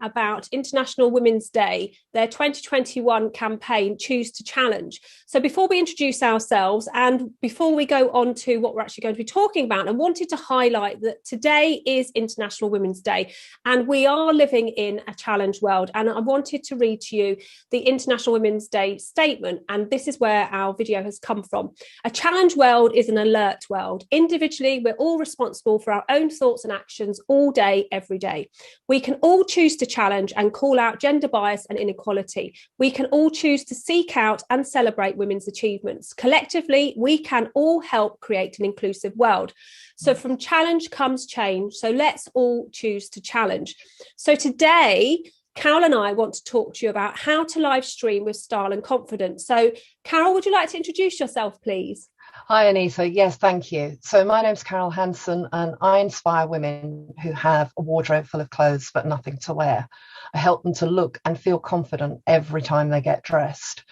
about International Women's Day, their 2021 campaign, Choose to Challenge. So before we introduce ourselves and before we go on to what we're actually going to be talking about, I wanted to highlight that today is International Women's Day and we are living in a challenge world. And I wanted to read to you the International Women's Day statement. And this is where our video has come from. A challenge world is an alert world. Individually, we're all responsible for our own thoughts and actions all day, every day. We can all choose to challenge and call out gender bias and inequality. We can all choose to seek out and celebrate women's achievements. Collectively, we can all help create an inclusive world. So from challenge comes change. So let's all choose to challenge. So today, Carol and I want to talk to you about how to live stream with style and confidence. So Carol, would you like to introduce yourself, please? Hi, Anita. Yes, thank you. So my name's Carol Hanson and I inspire women who have a wardrobe full of clothes but nothing to wear. I help them to look and feel confident every time they get dressed,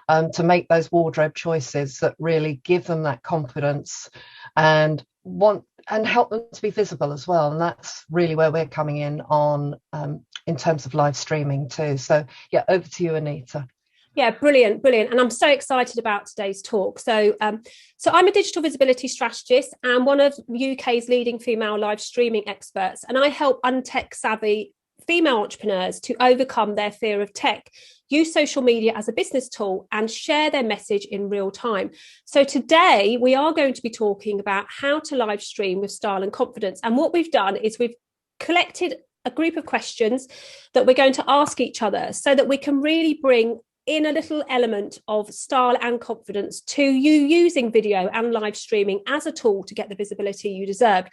to make those wardrobe choices that really give them that confidence and help them to be visible as well. And that's really where we're coming in terms of live streaming too. So yeah, over to you, Anita. Yeah, brilliant. And I'm so excited about today's talk. So I'm a digital visibility strategist and one of UK's leading female live streaming experts. And I help untech savvy female entrepreneurs to overcome their fear of tech, use social media as a business tool and share their message in real time. So today we are going to be talking about how to live stream with style and confidence. And what we've done is we've collected a group of questions that we're going to ask each other so that we can really bring in a little element of style and confidence to you using video and live streaming as a tool to get the visibility you deserve.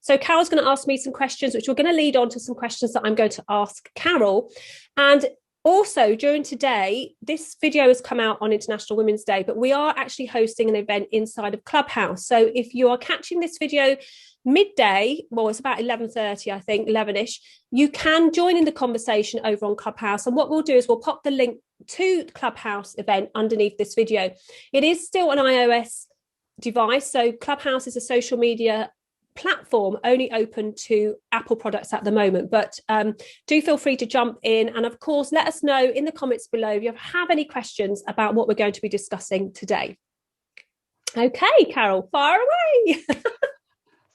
So Carol's going to ask me some questions, which we're going to lead on to some questions that I'm going to ask Carol. And also during today, this video has come out on International Women's Day, but we are actually hosting an event inside of Clubhouse. So if you are catching this video midday, well, it's about 11:30, I think, 11ish, you can join in the conversation over on Clubhouse. And what we'll do is we'll pop the link to the Clubhouse event underneath this video. It is still an iOS device. So Clubhouse is a social media platform only open to Apple products at the moment, but do feel free to jump in. And of course, let us know in the comments below if you have any questions about what we're going to be discussing today. Okay, Carol, fire away.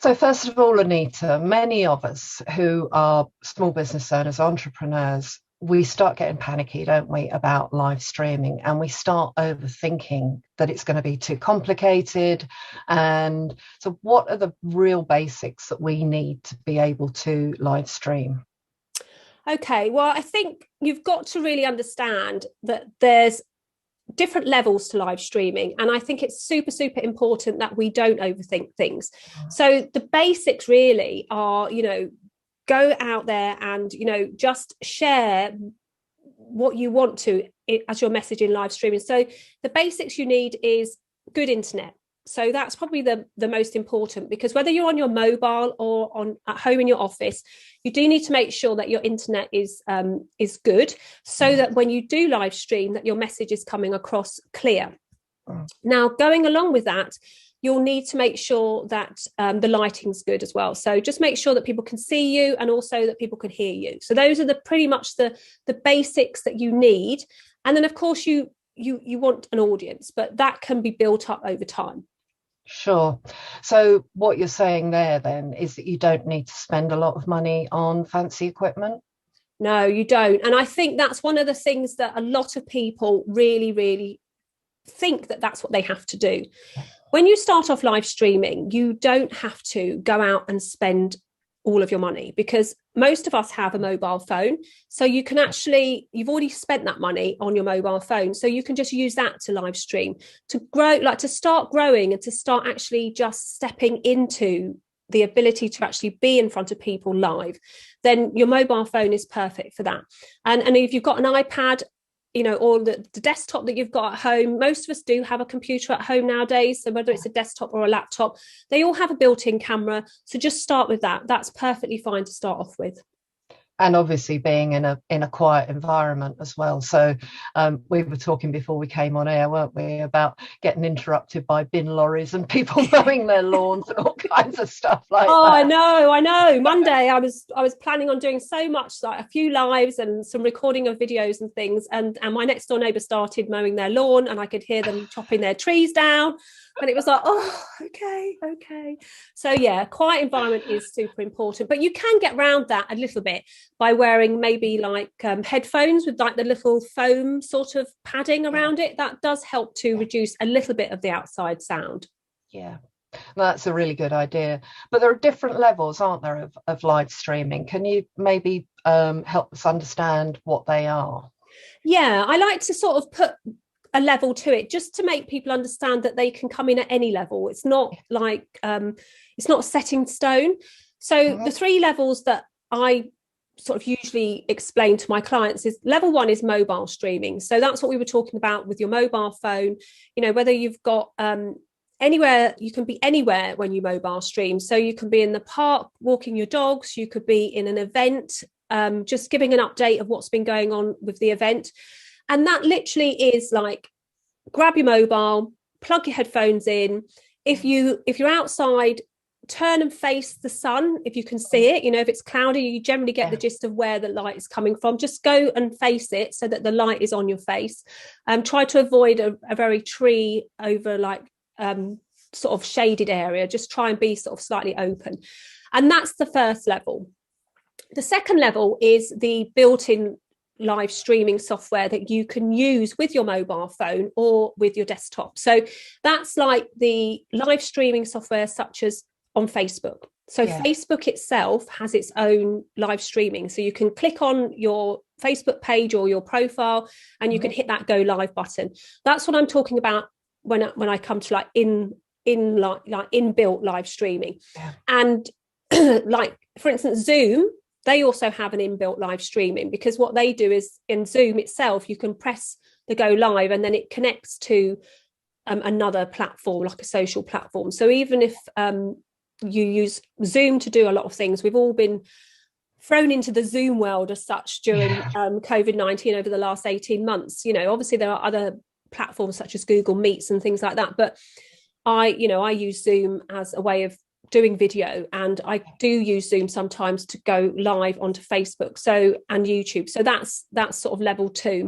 So first of all, Anita, many of us who are small business owners, entrepreneurs, we start getting panicky, don't we, about live streaming, and we start overthinking that it's going to be too complicated. And so what are the real basics that we need to be able to live stream? Okay, well, I think you've got to really understand that there's different levels to live streaming. And I think it's super, super important that we don't overthink things. So the basics really are, go out there and, just share what you want to as your message in live streaming. So the basics you need is good internet. So that's probably the most important, because whether you're on your mobile or at home in your office, you do need to make sure that your internet is good, so that when you do live stream, that your message is coming across clear. Now, going along with that, you'll need to make sure that the lighting's good as well. So just make sure that people can see you and also that people can hear you. So those are pretty much the basics that you need. And then, of course, you want an audience, but that can be built up over time. Sure. So what you're saying there then is that you don't need to spend a lot of money on fancy equipment? No, you don't. And I think that's one of the things that a lot of people really, really think that that's what they have to do. When you start off live streaming, you don't have to go out and spend all of your money, because most of us have a mobile phone. So you can you've already spent that money on your mobile phone. So you can just use that to live stream, to grow, like to start growing and to start actually just stepping into the ability to actually be in front of people live. Then your mobile phone is perfect for that. And if you've got an iPad, or the desktop that you've got at home, most of us do have a computer at home nowadays. So whether it's a desktop or a laptop, they all have a built-in camera. So just start with that. That's perfectly fine to start off with. And obviously being in a quiet environment as well. So we were talking before we came on air, weren't we, about getting interrupted by bin lorries and people mowing their lawns and all kinds of stuff like Oh, that. I know. Monday, I was planning on doing so much, like a few lives and some recording of videos and things. And my next door neighbour started mowing their lawn, and I could hear them chopping their trees down. And it was like, oh, okay. So yeah, quiet environment is super important, but you can get around that a little bit by wearing maybe like headphones with like the little foam sort of padding around it. That does help to reduce a little bit of the outside sound. Yeah. That's a really good idea. But there are different levels, aren't there, of live streaming? Can you maybe help us understand what they are? Yeah, I like to sort of put a level to it just to make people understand that they can come in at any level. It's not like it's not set in stone. So the three levels that I sort of usually explain to my clients is level one is mobile streaming. So that's what we were talking about with your mobile phone, you know, whether you've got anywhere, you can be anywhere when you mobile stream. So you can be in the park walking your dogs, you could be in an event, just giving an update of what's been going on with the event. And that literally is like, grab your mobile, plug your headphones in. If you're outside, turn and face the sun if you can see it. You know, if it's cloudy, you generally get the gist of where the light is coming from. Just go and face it so that the light is on your face. Try to avoid a very tree over like sort of shaded area. Just try and be sort of slightly open. And that's the first level. The second level is the built-in live streaming software that you can use with your mobile phone or with your desktop. So that's like the live streaming software such as on Facebook. So Facebook itself has its own live streaming. So you can click on your Facebook page or your profile and you can hit that go live button. That's what I'm talking about when I come to like inbuilt live streaming. And like for instance, Zoom, they also have an inbuilt live streaming, because what they do is in Zoom itself, you can press the go live and then it connects to another platform, like a social platform. So even if you use Zoom to do a lot of things, we've all been thrown into the Zoom world as such during COVID-19 over the last 18 months. You know, obviously there are other platforms such as Google Meets and things like that, but I use Zoom as a way of doing video, and I do use Zoom sometimes to go live onto Facebook and YouTube. So that's sort of level two.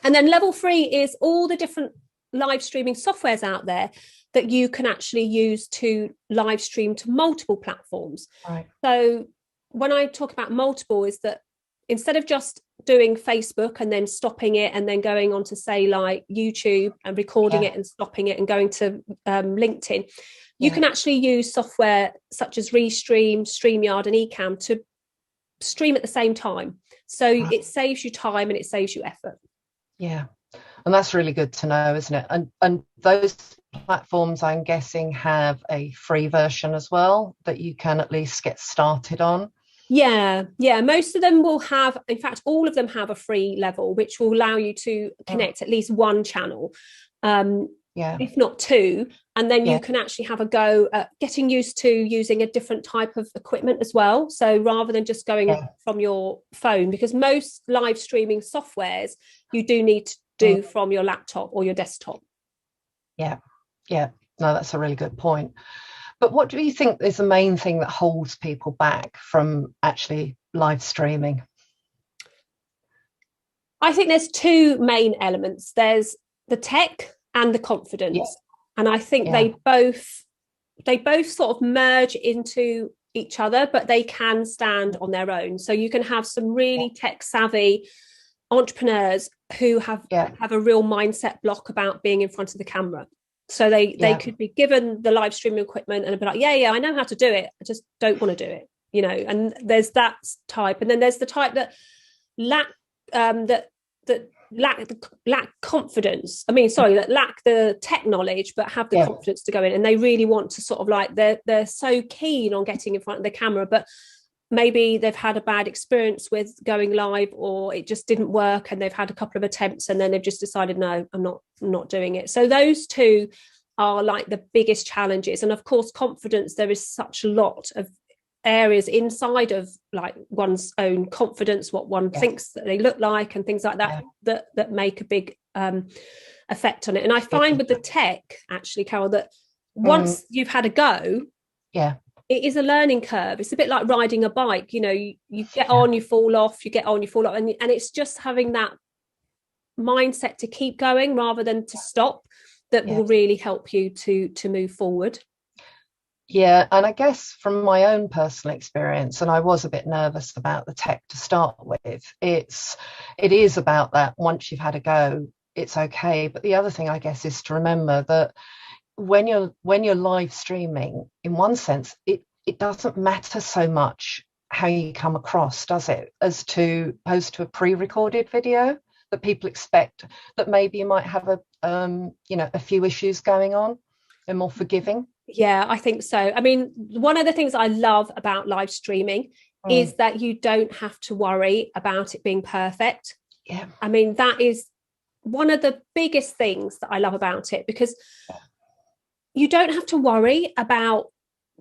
And then level three is all the different live streaming softwares out there that you can actually use to live stream to multiple platforms. So when I talk about multiple, is that instead of just doing Facebook and then stopping it and then going on to say like YouTube and recording it and stopping it and going to LinkedIn, you can actually use software such as Restream, StreamYard and Ecamm to stream at the same time. So it saves you time and it saves you effort. Yeah. And that's really good to know, isn't it? And those platforms, I'm guessing, have a free version as well that you can at least get started on. Yeah. Most of them will have, in fact, all of them have a free level, which will allow you to connect at least one channel, if not two. And then you can actually have a go at getting used to using a different type of equipment as well. So rather than just going from your phone, because most live streaming softwares, you do need to do from your laptop or your desktop. Yeah. No, that's a really good point. But what do you think is the main thing that holds people back from actually live streaming? I think there's two main elements. There's the tech and the confidence. And I think they both sort of merge into each other, but they can stand on their own. So you can have some really tech savvy entrepreneurs who have a real mindset block about being in front of the camera. So they could be given the live streaming equipment and be like, I know how to do it, I just don't want to do it, you know. And there's that type, and then there's the type that lack confidence. That lack the tech knowledge, but have the confidence to go in, and they really want to sort of like they're so keen on getting in front of the camera, but maybe they've had a bad experience with going live, or it just didn't work, and they've had a couple of attempts and then they've just decided, no, I'm not doing it. So those two are like the biggest challenges. And of course, confidence, there is such a lot of areas inside of like one's own confidence, what one thinks that they look like, and things like that, that make a big effect on it. And I find with the tech, actually, Carol, that once you've had a go, it is a learning curve. It's a bit like riding a bike. You know, you get on, you fall off, you get on, you fall off, and it's just having that mindset to keep going rather than to stop that will really help you to move forward. Yeah, and I guess from my own personal experience, and I was a bit nervous about the tech to start with, it is about that. Once you've had a go, it's okay. But the other thing, I guess, is to remember that when you're live streaming, in one sense, it doesn't matter so much how you come across, does it, as opposed to a pre-recorded video that people expect that maybe you might have a few issues going on. They're more forgiving. Yeah, I think so. I mean, one of the things I love about live streaming is that you don't have to worry about it being perfect. Yeah. I mean, that is one of the biggest things that I love about it, because you don't have to worry about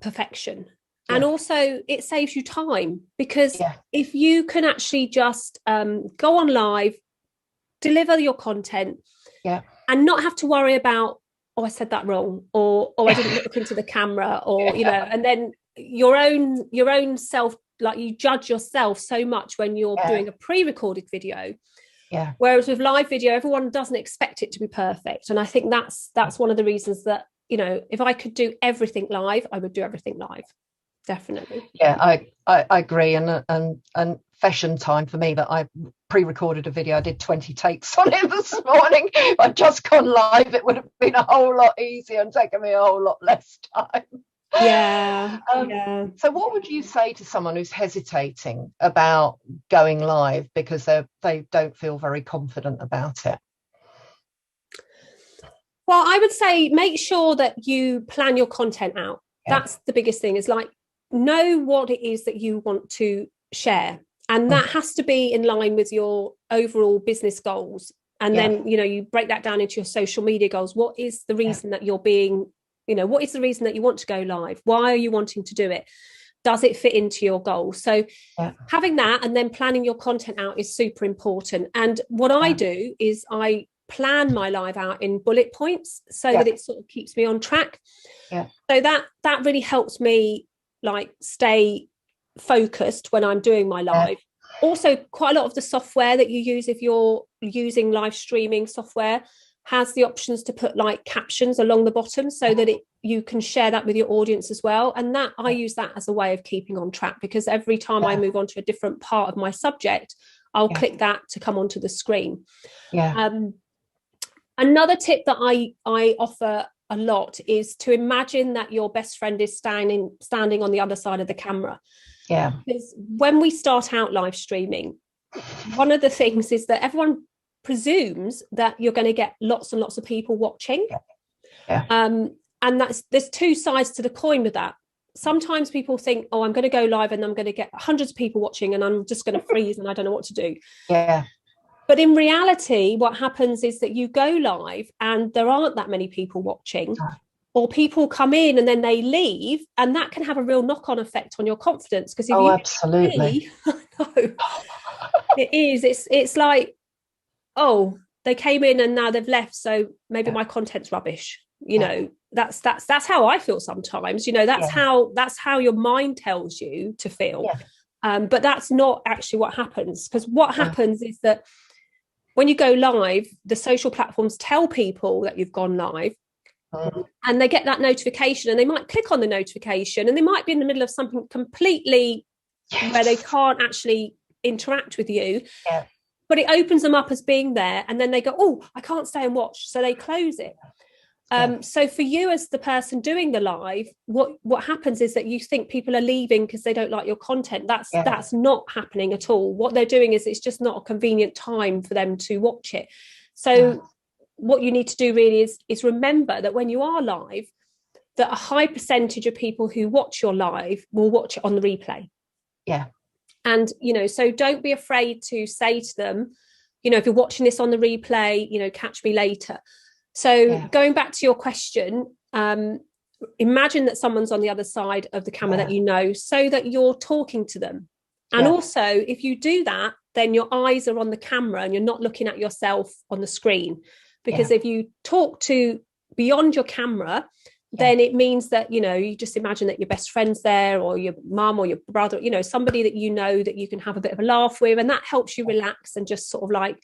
perfection. Yeah. And also it saves you time, because if you can actually just go on live, deliver your content, and not have to worry about, oh, I said that wrong, or I didn't look into the camera, or you know, and then your own self, like you judge yourself so much when you're doing a pre-recorded video. Yeah. Whereas with live video, everyone doesn't expect it to be perfect. And I think that's one of the reasons that, you know, if I could do everything live, I would do everything live. Definitely. Yeah, I agree. And fashion time for me, that I pre-recorded a video. I did 20 takes on it this morning. If I'd just gone live, it would have been a whole lot easier and taken me a whole lot less time. Yeah. So what would you say to someone who's hesitating about going live because they don't feel very confident about it? Well, I would say make sure that you plan your content out. That's the biggest thing, is like, know what it is that you want to share, and that has to be in line with your overall business goals. And then, you know, you break that down into your social media goals. What is the reason that you're being, you know, what is the reason that you want to go live? Why are you wanting to do it? Does it fit into your goals? So having that and then planning your content out is super important. And what I do is I plan my live out in bullet points so that it sort of keeps me on track. So that really helps me like stay focused when I'm doing my live. Also, quite a lot of the software that you use, if you're using live streaming software, has the options to put like captions along the bottom so that you can share that with your audience as well. And that I use that as a way of keeping on track, because every time I move on to a different part of my subject, I'll click that to come onto the screen. Another tip that I offer a lot is to imagine that your best friend is standing on the other side of the camera. Because when we start out live streaming, one of the things is that everyone presumes that you're going to get lots and lots of people watching. And there's two sides to the coin with that. Sometimes people think, oh, I'm going to go live and I'm going to get hundreds of people watching and I'm just going to freeze and I don't know what to do. But in reality, what happens is that you go live and there aren't that many people watching, or people come in and then they leave, and that can have a real knock-on effect on your confidence. Because if absolutely. It is. It's like, oh, they came in and now they've left, so maybe my content's rubbish. You know, that's how I feel sometimes. You know, that's how your mind tells you to feel. But that's not actually what happens, because what happens is that when you go live, the social platforms tell people that you've gone live, and they get that notification, and they might click on the notification, and they might be in the middle of something completely where they can't actually interact with you. But it opens them up as being there, and then they go, oh, I can't stay and watch, so they close it. So for you as the person doing the live, what happens is that you think people are leaving because they don't like your content. That's not happening at all. What they're doing is it's just not a convenient time for them to watch it. So what you need to do really is remember that when you are live, that a high percentage of people who watch your live will watch it on the replay. And, you know, so don't be afraid to say to them, you know, if you're watching this on the replay, you know, catch me later. So going back to your question, imagine that someone's on the other side of the camera that you know, so that you're talking to them. And also, if you do that, then your eyes are on the camera and you're not looking at yourself on the screen. Because if you talk to beyond your camera, then it means that, you know, you just imagine that your best friend's there, or your mum or your brother, you know, somebody that you know that you can have a bit of a laugh with, and that helps you relax and just sort of like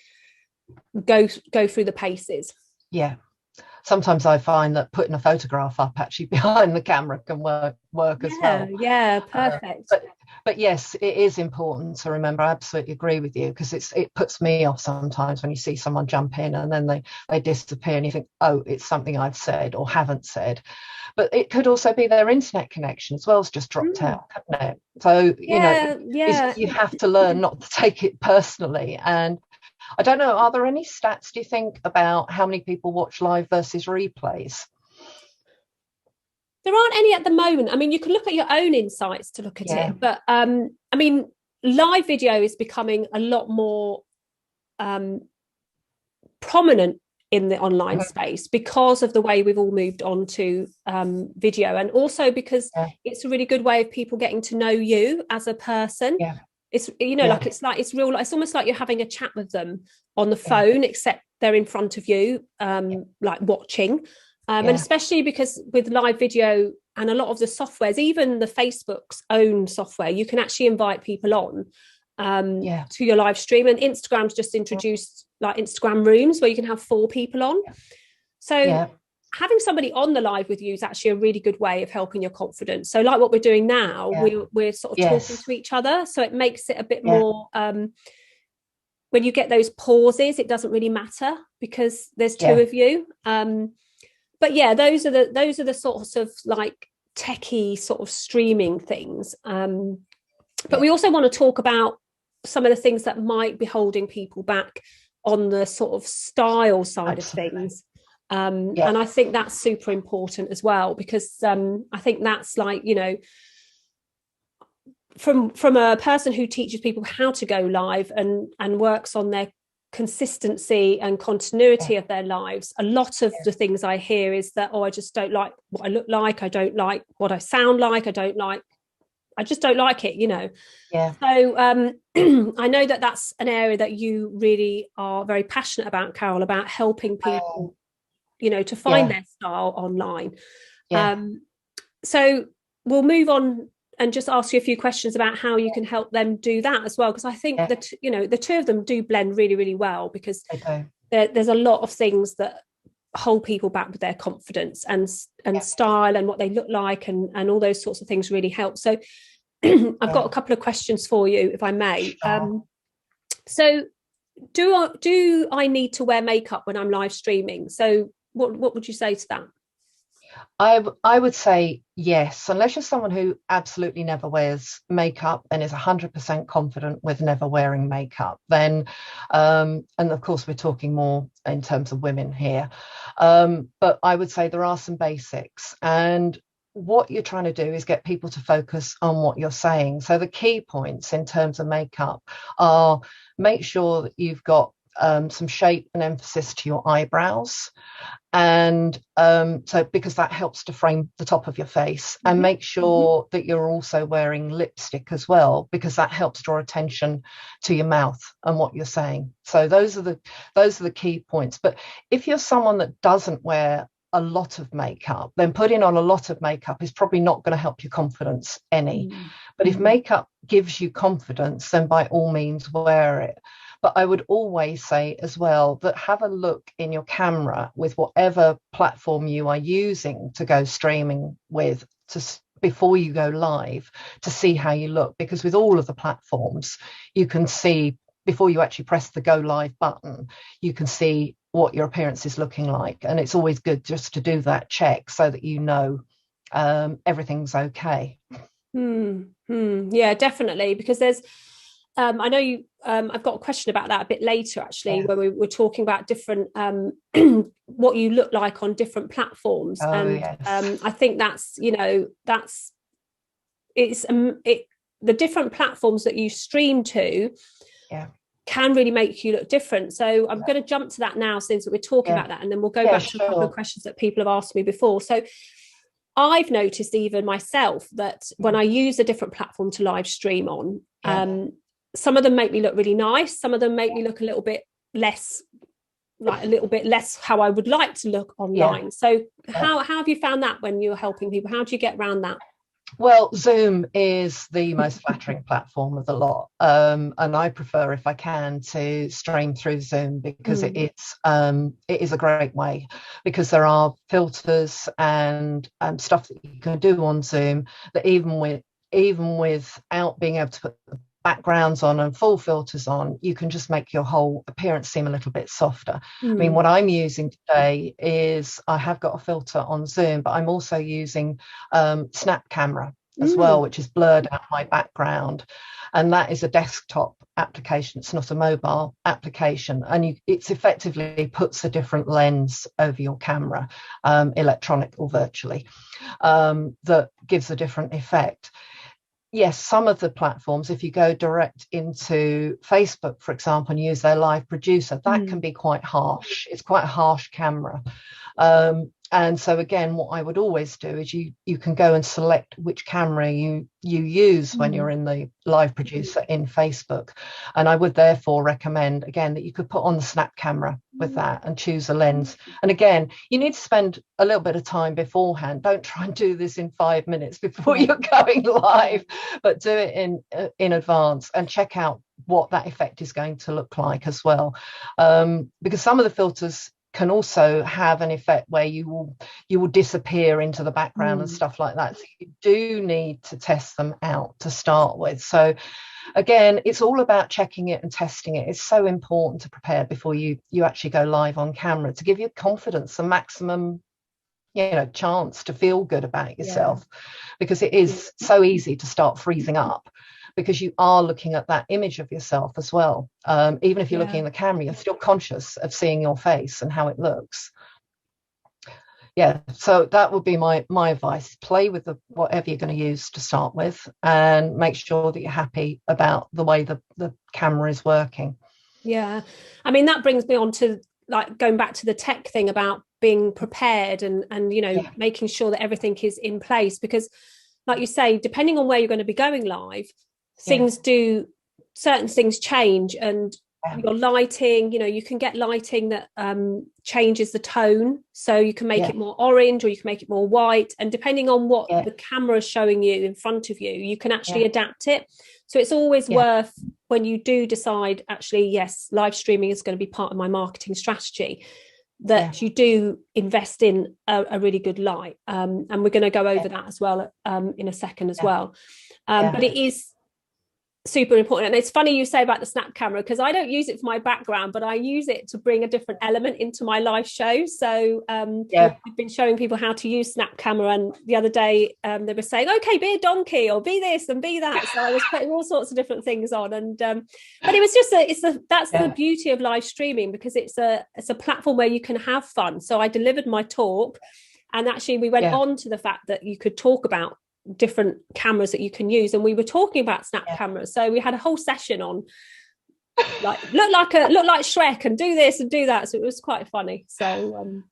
go through the paces. Yeah. Sometimes I find that putting a photograph up actually behind the camera can work as well. Yeah, perfect. But yes, it is important to remember. I absolutely agree with you, because it puts me off sometimes when you see someone jump in and then they disappear and you think, oh, it's something I've said or haven't said. But it could also be their internet connection as well as just dropped out, couldn't it? So, you know, you have to learn not to take it personally. And I don't know, are there any stats, do you think, about how many people watch live versus replays? There aren't any at the moment. I mean, you can look at your own insights to look at it, but I mean, live video is becoming a lot more prominent in the online space because of the way we've all moved on to video, and also because it's a really good way of people getting to know you as a person. It's, you know, like it's real. It's almost like you're having a chat with them on the phone, except they're in front of you, like watching. And especially because with live video and a lot of the softwares, even the Facebook's own software, you can actually invite people on to your live stream. And Instagram's just introduced like Instagram rooms where you can have 4 people on. So having somebody on the live with you is actually a really good way of helping your confidence. So like what we're doing now, we're sort of talking to each other. So it makes it a bit more, when you get those pauses, it doesn't really matter because there's 2 of you. But yeah, those are the sorts of like techie sort of streaming things. But we also want to talk about some of the things that might be holding people back on the sort of style side of things. And I think that's super important as well, because I think that's like, you know, from a person who teaches people how to go live and works on their consistency and continuity of their lives, a lot of the things I hear is that, I just don't like what I look like, I don't like what I sound like, I just don't like it, you know. So I know that that's an area that you really are very passionate about, Carol, about helping people, you know, to find their style online. So we'll move on and just ask you a few questions about how you can help them do that as well, because I think that, you know, the 2 of them do blend really, really well, because there's a lot of things that hold people back with their confidence and style and what they look like, and all those sorts of things really help. So I've got a couple of questions for you, if I may. So do I need to wear makeup when I'm live streaming? So what would you say to that? I would say yes, unless you're someone who absolutely never wears makeup and is 100% confident with never wearing makeup, then, and of course we're talking more in terms of women here, but I would say there are some basics, and what you're trying to do is get people to focus on what you're saying. So the key points in terms of makeup are: make sure that you've got some shape and emphasis to your eyebrows, and so because that helps to frame the top of your face, and make sure that you're also wearing lipstick as well, because that helps draw attention to your mouth and what you're saying. So those are the key points. But if you're someone that doesn't wear a lot of makeup, then putting on a lot of makeup is probably not going to help your confidence any. But if makeup gives you confidence, then by all means wear it. But I would always say as well that have a look in your camera with whatever platform you are using to go streaming with, before you go live, to see how you look, because with all of the platforms you can see, before you actually press the go live button, you can see what your appearance is looking like, and it's always good just to do that check so that you know everything's okay. Yeah, definitely, because there's I know you I've got a question about that a bit later, actually, where we were talking about different what you look like on different platforms. I think that's, you know, that's the different platforms that you stream to can really make you look different. So I'm going to jump to that now, since we're talking about that, and then we'll go back to a couple of questions that people have asked me before. So I've noticed even myself that when I use a different platform to live stream on, some of them make me look really nice. Some of them make me look a little bit less how I would like to look online. So how have you found that when you're helping people? How do you get around that? Well, Zoom is the most flattering platform of the lot, and I prefer, if I can, to stream through Zoom, because it is a great way, because there are filters and stuff that you can do on Zoom that even without being able to put the backgrounds on and full filters on, you can just make your whole appearance seem a little bit softer. I mean, what I'm using today is, I have got a filter on Zoom, but I'm also using Snap Camera as well, which is blurred out my background, and that is a desktop application. It's not a mobile application, and it's effectively puts a different lens over your camera, electronic or virtually, that gives a different effect. Yes, some of the platforms, if you go direct into Facebook, for example, and use their live producer, that can be quite harsh. It's quite a harsh camera. And so again, what I would always do is you can go and select which camera you use when you're in the live producer in Facebook. And I would therefore recommend, again, that you could put on the Snap Camera with that and choose a lens. And again, you need to spend a little bit of time beforehand. Don't try and do this in 5 minutes before you're going live, but do it in advance and check out what that effect is going to look like as well. Because some of the filters can also have an effect where you will disappear into the background and stuff like that. So you do need to test them out to start with. So again, it's all about checking it and testing it. It's so important to prepare before you actually go live on camera, to give you confidence and maximum chance to feel good about yourself, because it is so easy to start freezing up, because you are looking at that image of yourself as well. Even if you're looking in the camera, you're still conscious of seeing your face and how it looks. So that would be my advice. Play with whatever you're going to use to start with, and make sure that you're happy about the way the camera is working. I mean, that brings me on to, like, going back to the tech thing about being prepared and making sure that everything is in place, because like you say, depending on where you're going to be going live, certain things change, and your lighting, you can get lighting that changes the tone, so you can make it more orange, or you can make it more white, and depending on what the camera is showing you in front of you, you can actually adapt it. So it's always worth, when you do decide, actually, yes, live streaming is going to be part of my marketing strategy, that you do invest in a really good light, and we're going to go over that as well in a second as well. But it is super important. And it's funny you say about the Snap Camera, because I don't use it for my background, but I use it to bring a different element into my live show. So I've been showing people how to use Snap Camera, and the other day they were saying, okay, be a donkey, or be this and be that. So I was putting all sorts of different things on, and but it was just that's the beauty of live streaming, because it's a platform where you can have fun. So I delivered my talk, and actually we went on to the fact that you could talk about different cameras that you can use, and we were talking about Snap cameras. So we had a whole session on, like, look like Shrek, and do this and do that. So it was quite funny. So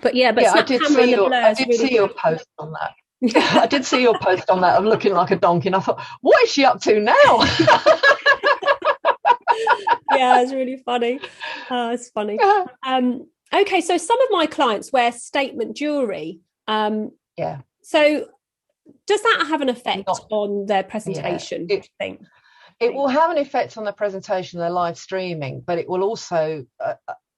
but Snap camera and the blur. I did see your post on that. I did see your post on that of looking like a donkey, and I thought, what is she up to now? It's really funny. It's funny. Okay, so some of my clients wear statement jewelry. So does that have an effect on their presentation, do you think? It will have an effect on the presentation, their live streaming, but it will also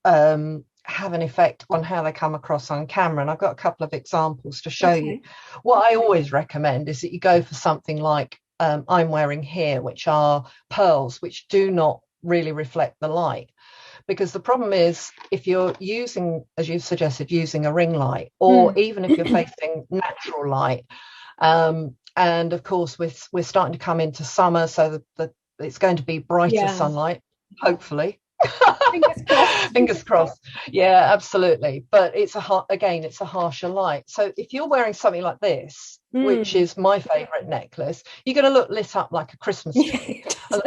have an effect on how they come across on camera. And I've got a couple of examples to show you. What I always recommend is that you go for something like I'm wearing here, which are pearls, which do not really reflect the light. Because the problem is, if you're using, as you've suggested, using a ring light, or even if you're facing natural light, and of course we're starting to come into summer, so that it's going to be brighter sunlight, hopefully. Fingers crossed. Absolutely. But it's a harsher light. So if you're wearing something like this, which is my favorite necklace, you're going to look lit up like a Christmas tree. And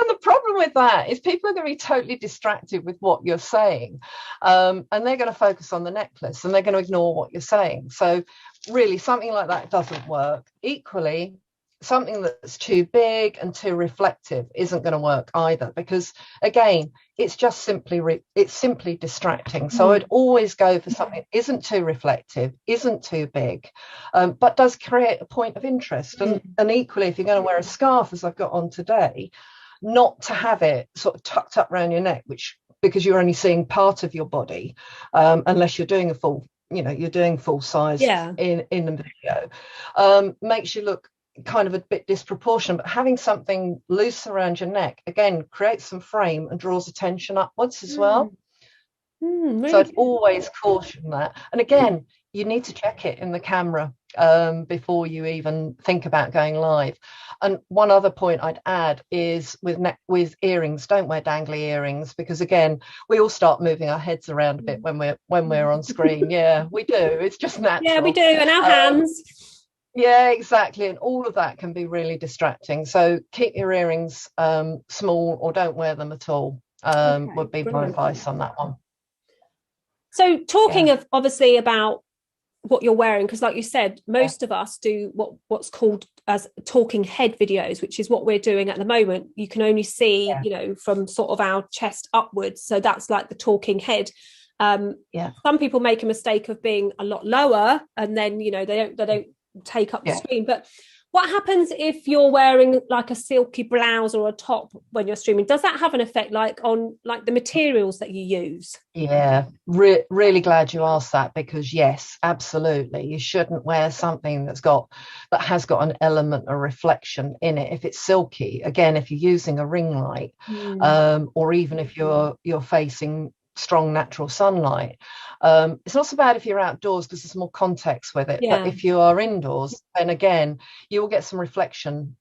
the problem with that is people are going to be totally distracted with what you're saying, and they're going to focus on the necklace and they're going to ignore what you're saying. So really something like that doesn't work. Equally, something that's too big and too reflective isn't going to work either, because again, it's just simply distracting. So I'd always go for something that isn't too reflective, isn't too big, but does create a point of interest. And equally, if you're going to wear a scarf, as I've got on today, not to have it sort of tucked up around your neck, because you're only seeing part of your body, unless you're doing you're doing full size in the video, makes you look kind of a bit disproportionate. But having something loose around your neck, again, creates some frame and draws attention upwards as well. Really so I'd always caution that. And again, you need to check it in the camera before you even think about going live. And one other point I'd add is with earrings, don't wear dangly earrings, because again, we all start moving our heads around a bit when we're on screen. Yeah, we do. It's just natural. Yeah, we do. And our hands. Yeah, exactly. And all of that can be really distracting. So keep your earrings small, or don't wear them at all, would be my advice on that one. So talking of obviously about what you're wearing, because like you said, most of us do what's called as talking head videos, which is what we're doing at the moment. You can only see, from sort of our chest upwards. So that's like the talking head. Some people make a mistake of being a lot lower, and then, they don't take up the screen. But what happens if you're wearing like a silky blouse or a top when you're streaming? Does that have an effect on the materials that you use? Yeah, really glad you asked that, because yes, absolutely, you shouldn't wear something that has got an element of reflection in it. If it's silky, again, if you're using a ring light, or even if you're facing strong natural sunlight, it's not so bad if you're outdoors, because there's more context with it. But if you are indoors, then again, you will get some reflection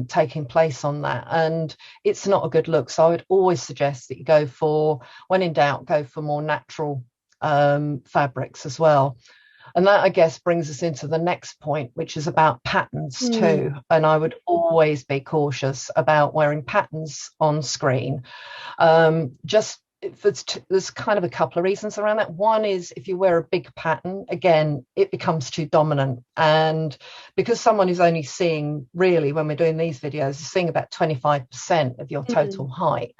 taking place on that, and it's not a good look. So I would always suggest that when in doubt, go for more natural fabrics as well. And that, I guess, brings us into the next point, which is about patterns too. And I would always be cautious about wearing patterns on screen. There's kind of a couple of reasons around that. One is, if you wear a big pattern, again, it becomes too dominant. And because someone is only seeing, really, when we're doing these videos, is seeing about 25% of your total height,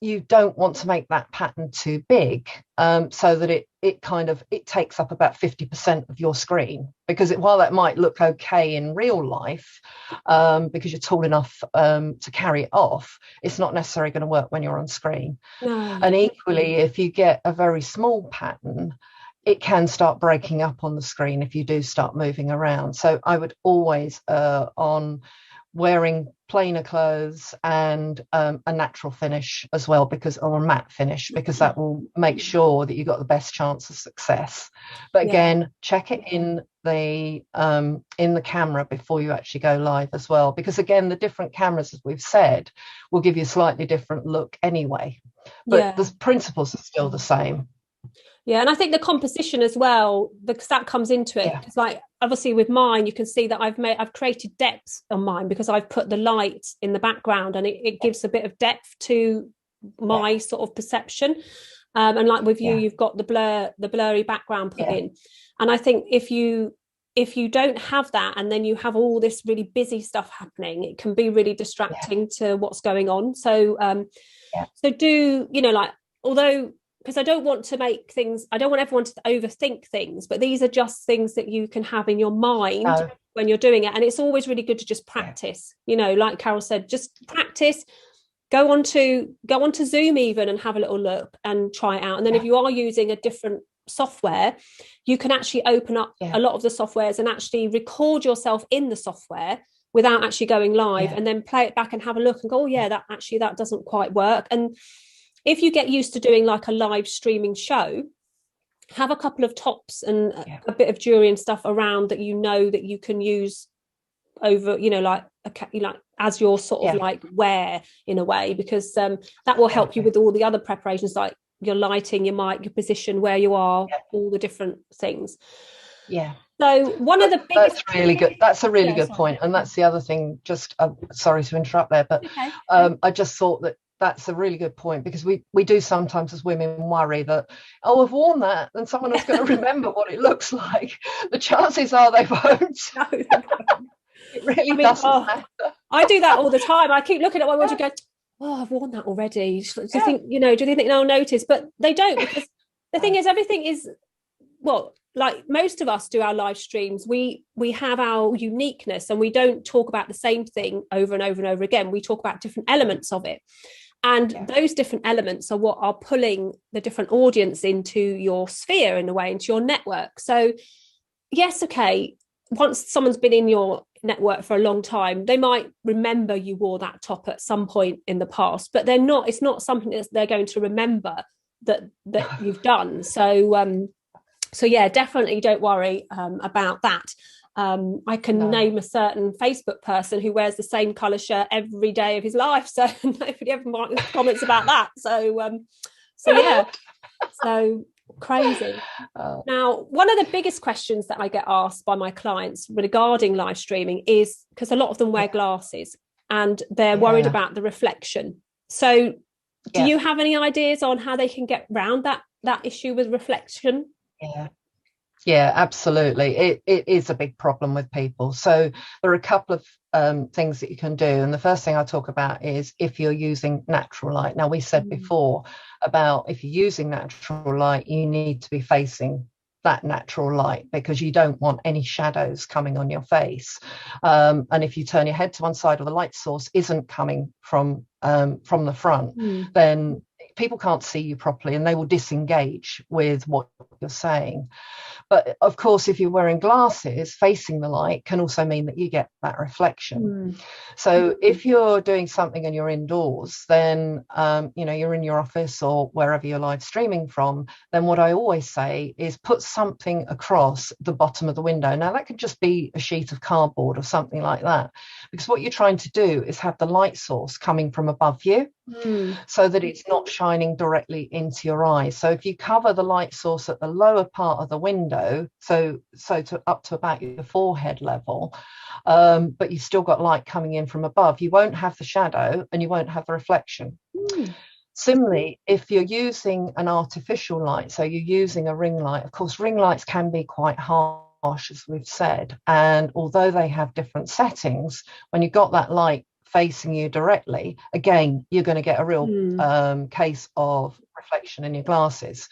you don't want to make that pattern too big, so that it takes up about 50% of your screen. Because while that might look okay in real life, because you're tall enough to carry it off, it's not necessarily going to work when you're on screen. And equally, if you get a very small pattern, it can start breaking up on the screen if you do start moving around. So I would always on wearing plainer clothes and a natural finish as well, or a matte finish, because that will make sure that you've got the best chance of success. But again, check it in the camera before you actually go live as well, because again, the different cameras, as we've said, will give you a slightly different look anyway, but the principles are still the same. Yeah, and I think the composition as well, because that comes into it. It's like, obviously with mine, you can see that I've created depth on mine, because I've put the light in the background, and it gives a bit of depth to my sort of perception. And like with you, you've got the blurry background put in. And I think if you don't have that, and then you have all this really busy stuff happening, it can be really distracting to what's going on. So so do, although, because I don't want everyone to overthink things, but these are just things that you can have in your mind when you're doing it. And it's always really good to just practice, like Carol said, just practice, go on to Zoom even, and have a little look and try it out. And then if you are using a different software, you can actually open up a lot of the softwares and actually record yourself in the software without actually going live, and then play it back and have a look and go, that doesn't quite work. And if you get used to doing like a live streaming show, have a couple of tops and a bit of jewelry and stuff around that that you can use over, as your sort of like wear in a way, because that will help you with all the other preparations, like your lighting, your mic, your position, where you are, all the different things. So one of the biggest... That's really good. That's a really good sorry. point. And that's the other thing, just sorry to interrupt there, but Okay. I just thought that that's a really good point, because we do sometimes as women worry that, oh, I've worn that and someone is going to remember what it looks like. The chances are they won't. No, they won't. It really doesn't matter. I do that all the time. I keep looking at my wardrobe, go, oh, I've worn that already. Do you think, do they think they'll notice? But they don't, because the thing is, everything is, well, like most of us do our live streams, we have our uniqueness, and we don't talk about the same thing over and over and over again. We talk about different elements of it. And those different elements are what are pulling the different audience into your sphere, in a way, into your network. So yes, okay, once someone's been in your network for a long time, they might remember you wore that top at some point in the past, but it's not something that they're going to remember that you've done. So yeah, definitely don't worry about that. I can name a certain Facebook person who wears the same colour shirt every day of his life, so nobody ever comments about that. So yeah, so crazy. Now, one of the biggest questions that I get asked by my clients regarding live streaming is, because a lot of them wear glasses and they're worried about the reflection. So do you have any ideas on how they can get around that issue with reflection? Yeah, absolutely. It is a big problem with people. So there are a couple of things that you can do. And the first thing I talk about is if you're using natural light. Now, we said before about if you're using natural light, you need to be facing that natural light, because you don't want any shadows coming on your face. And if you turn your head to one side, or the light source isn't coming from the front, then people can't see you properly and they will disengage with what you're saying. But of course, if you're wearing glasses, facing the light can also mean that you get that reflection. So if you're doing something and you're indoors, then you're in your office or wherever you're live streaming from, then what I always say is put something across the bottom of the window. Now, that could just be a sheet of cardboard or something like that, because what you're trying to do is have the light source coming from above you, so that it's not shining directly into your eyes. So if you cover the light source at the lower part of the window, so to up to about your forehead level, but you've still got light coming in from above, you won't have the shadow and you won't have the reflection. Similarly, if you're using an artificial light, so you're using a ring light, of course, ring lights can be quite harsh, as we've said, and although they have different settings, when you've got that light facing you directly, again, you're going to get a real case of reflection in your glasses.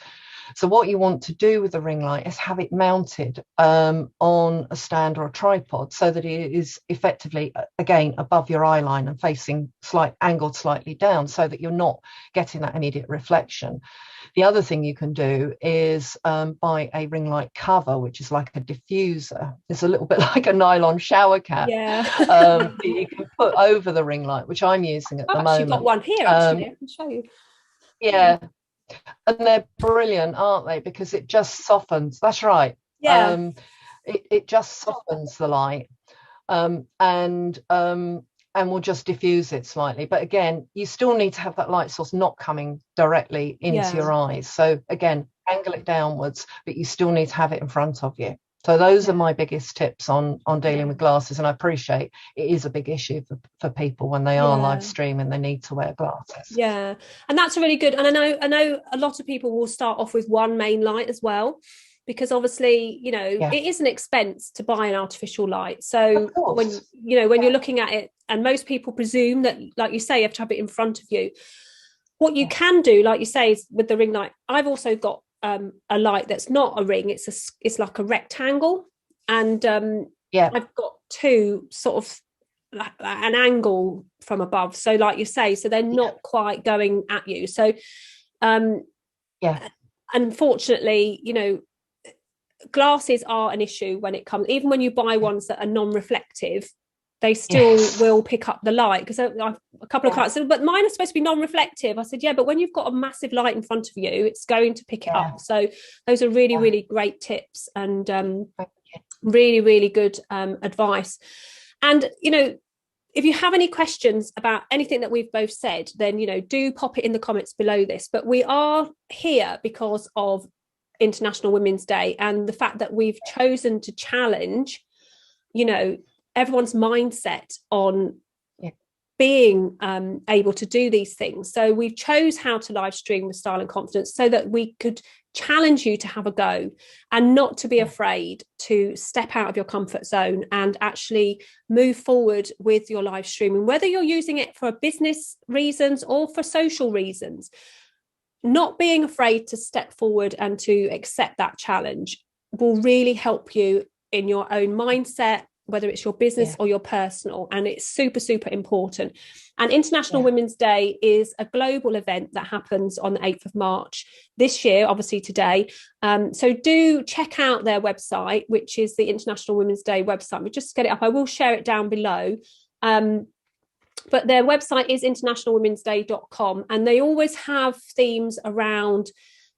So what you want to do with the ring light is have it mounted on a stand or a tripod, so that it is effectively, again, above your eye line and facing angled slightly down, so that you're not getting that immediate reflection. The other thing you can do is buy a ring light cover, which is like a diffuser. It's a little bit like a nylon shower cap that you can put over the ring light, which I'm using at the moment. I've actually got one here, actually. I can show you. Yeah. And they're brilliant, aren't they? Because it just softens. That's right. It just softens the light, and will just diffuse it slightly. But again, you still need to have that light source not coming directly into your eyes. So again, angle it downwards, but you still need to have it in front of you. So those are my biggest tips on dealing with glasses. And I appreciate it is a big issue for people when they are live streaming, they need to wear glasses. Yeah. And that's really good. And I know a lot of people will start off with one main light as well, because obviously, it is an expense to buy an artificial light. So when you're looking at it, and most people presume that, like you say, you have to have it in front of you. What you can do, like you say, is with the ring light. I've also got a light that's not a ring, it's like a rectangle, and I've got two sort of like an angle from above, so like you say, so they're not quite going at you. So unfortunately, glasses are an issue when it comes, even when you buy ones that are non-reflective, they still will pick up the light. Because a couple of clients said, but mine are supposed to be non-reflective. I said, yeah, but when you've got a massive light in front of you, it's going to pick it up. So those are really, really great tips, and really, really good advice. And, if you have any questions about anything that we've both said, then, do pop it in the comments below this. But we are here because of International Women's Day, and the fact that we've chosen to challenge, you know, everyone's mindset on being able to do these things. So we chose how to live stream with style and confidence so that we could challenge you to have a go and not to be afraid to step out of your comfort zone and actually move forward with your live streaming, whether you're using it for business reasons or for social reasons. Not being afraid to step forward and to accept that challenge will really help you in your own mindset, whether it's your business or your personal, and it's super, super important. And International Women's Day is a global event that happens on the 8th of March this year, obviously today. So do check out their website, which is the International Women's Day website. We just get it up. I will share it down below. But their website is internationalwomensday.com, and they always have themes around,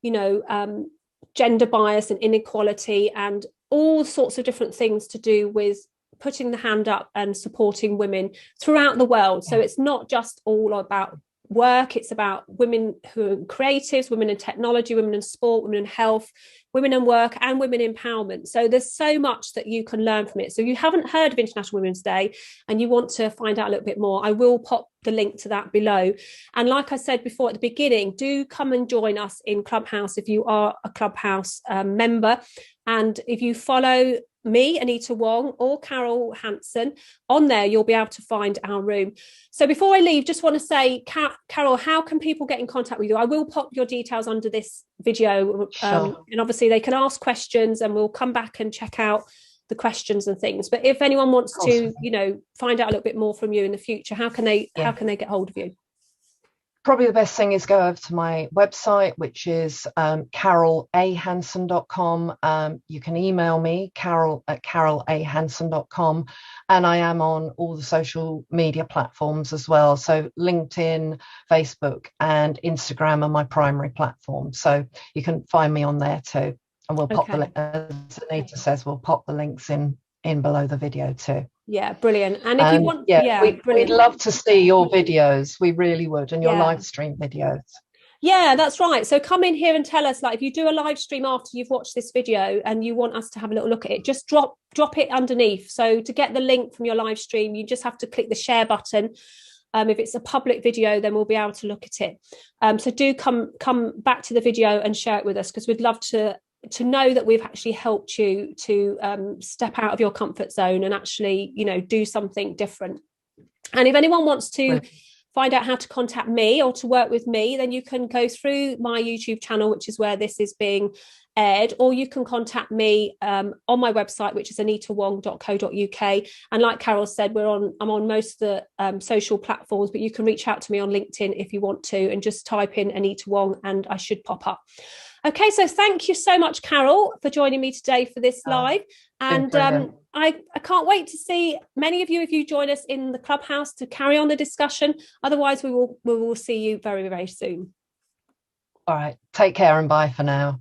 you know, gender bias and inequality and all sorts of different things to do with putting the hand up and supporting women throughout the world. So it's not just all about work, it's about women who are creatives, women in technology, women in sport, women in health, women in work, and women empowerment. So there's so much that you can learn from it. So if you haven't heard of International Women's Day and you want to find out a little bit more, I will pop the link to that below. And like I said before at the beginning, do come and join us in Clubhouse if you are a Clubhouse member. And if you follow me, Anita Wong, or Carol Hansen on there, you'll be able to find our room. So before I leave, just want to say, Carol, how can people get in contact with you? I will pop your details under this video. And obviously they can ask questions and we'll come back and check out the questions and things. But if anyone wants to, you know, find out a little bit more from you in the future, how can they get hold of you? Probably the best thing is go over to my website, which is carolahanson.com. You can email me, carol@carolahanson.com. And I am on all the social media platforms as well. So LinkedIn, Facebook, and Instagram are my primary platforms. So you can find me on there too. And we'll pop as Anita says, we'll pop the links in below the video too. Yeah, brilliant. And if you want, we'd love to see your videos. We really would, and your live stream videos. Yeah, that's right. So come in here and tell us, like, if you do a live stream after you've watched this video and you want us to have a little look at it, just drop it underneath. So to get the link from your live stream, you just have to click the share button. If it's a public video, then we'll be able to look at it. So do come back to the video and share it with us, because we'd love to know that we've actually helped you to step out of your comfort zone and actually, you know, do something different. And if anyone wants to find out how to contact me or to work with me, then you can go through my YouTube channel, which is where this is being aired, or you can contact me on my website, which is anitawong.co.uk. And like Carol said, I'm on most of the social platforms, but you can reach out to me on LinkedIn if you want to, and just type in Anita Wong and I should pop up. Okay, so thank you so much, Carol, for joining me today for this live. And I can't wait to see many of you if you join us in the Clubhouse to carry on the discussion. Otherwise, we will see you very, very soon. All right, take care and bye for now.